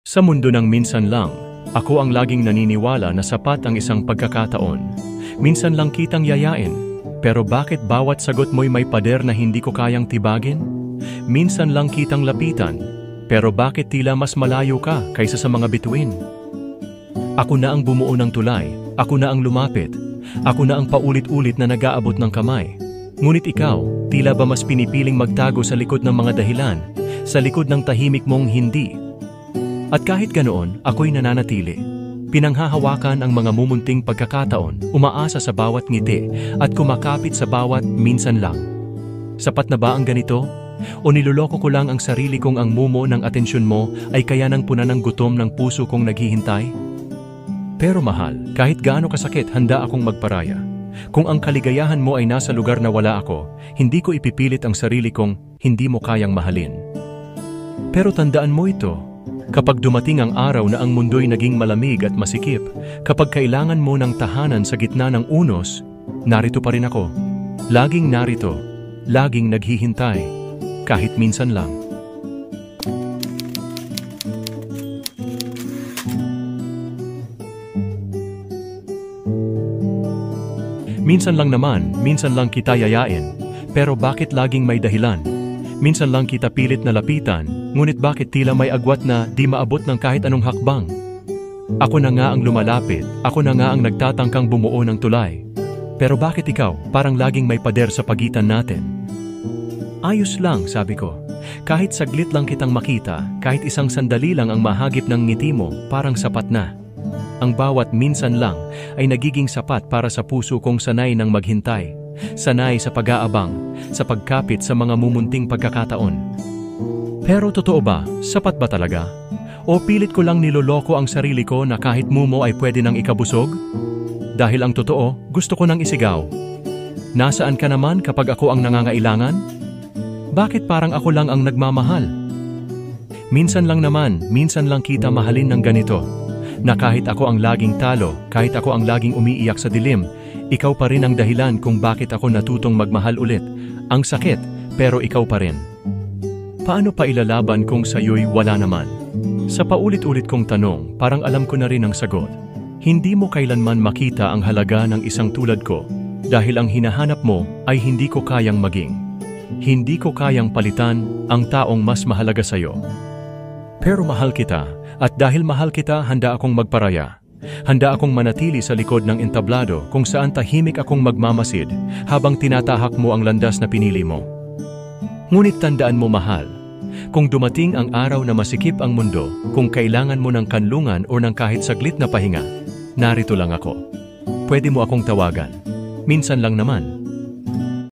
Sa mundo ng minsan lang, ako ang laging naniniwala na sapat ang isang pagkakataon. Minsan lang kitang yayain, pero bakit bawat sagot mo'y may pader na hindi ko kayang tibagin? Minsan lang kitang lapitan, pero bakit tila mas malayo ka kaysa sa mga bituin? Ako na ang bumuo ng tulay, ako na ang lumapit, ako na ang paulit-ulit na nag-aabot ng kamay. Ngunit ikaw, tila ba mas pinipiling magtago sa likod ng mga dahilan, sa likod ng tahimik mong hindi? At kahit ganoon, ako'y nananatili. Pinanghahawakan ang mga mumunting pagkakataon, umaasa sa bawat ngiti, at kumakapit sa bawat minsan lang. Sapat na ba ang ganito? O niloloko ko lang ang sarili kong ang mumo ng atensyon mo ay kaya nang punan ng gutom ng puso kong naghihintay? Pero mahal, kahit gaano kasakit, handa akong magparaya. Kung ang kaligayahan mo ay nasa lugar na wala ako, hindi ko ipipilit ang sarili kong hindi mo kayang mahalin. Pero tandaan mo ito, kapag dumating ang araw na ang mundo'y naging malamig at masikip, kapag kailangan mo ng tahanan sa gitna ng unos, narito pa rin ako. Laging narito, laging naghihintay, kahit minsan lang. Minsan lang naman, minsan lang kita yayain, pero bakit laging may dahilan? Minsan lang kita pilit na lapitan, ngunit bakit tila may agwat na di maabot ng kahit anong hakbang? Ako na nga ang lumalapit, ako na nga ang nagtatangkang bumuo ng tulay. Pero bakit ikaw, parang laging may pader sa pagitan natin? Ayos lang, sabi ko. Kahit saglit lang kitang makita, kahit isang sandali lang ang mahagip ng ngiti mo, parang sapat na. Ang bawat minsan lang ay nagiging sapat para sa puso kong sanay ng maghintay, sanay sa pag-aabang, sa pagkapit sa mga mumunting pagkakataon. Pero totoo ba? Sapat ba talaga? O pilit ko lang niloloko ang sarili ko na kahit mumo ay pwede nang ikabusog? Dahil ang totoo, gusto ko nang isigaw. Nasaan ka naman kapag ako ang nangangailangan? Bakit parang ako lang ang nagmamahal? Minsan lang naman, minsan lang kita mahalin ng ganito. Na kahit ako ang laging talo, kahit ako ang laging umiiyak sa dilim, ikaw pa rin ang dahilan kung bakit ako natutong magmahal ulit. Ang sakit, pero ikaw pa rin. Paano pa ilalaban kung sa'yo'y wala naman? Sa paulit-ulit kong tanong, parang alam ko na rin ang sagot. Hindi mo kailanman makita ang halaga ng isang tulad ko, dahil ang hinahanap mo ay hindi ko kayang maging. Hindi ko kayang palitan ang taong mas mahalaga sa'yo. Pero mahal kita. At dahil mahal kita, handa akong magparaya. Handa akong manatili sa likod ng entablado kung saan tahimik akong magmamasid habang tinatahak mo ang landas na pinili mo. Ngunit tandaan mo, mahal, kung dumating ang araw na masikip ang mundo, kung kailangan mo ng kanlungan o ng kahit saglit na pahinga, narito lang ako. Pwede mo akong tawagan. Minsan lang naman.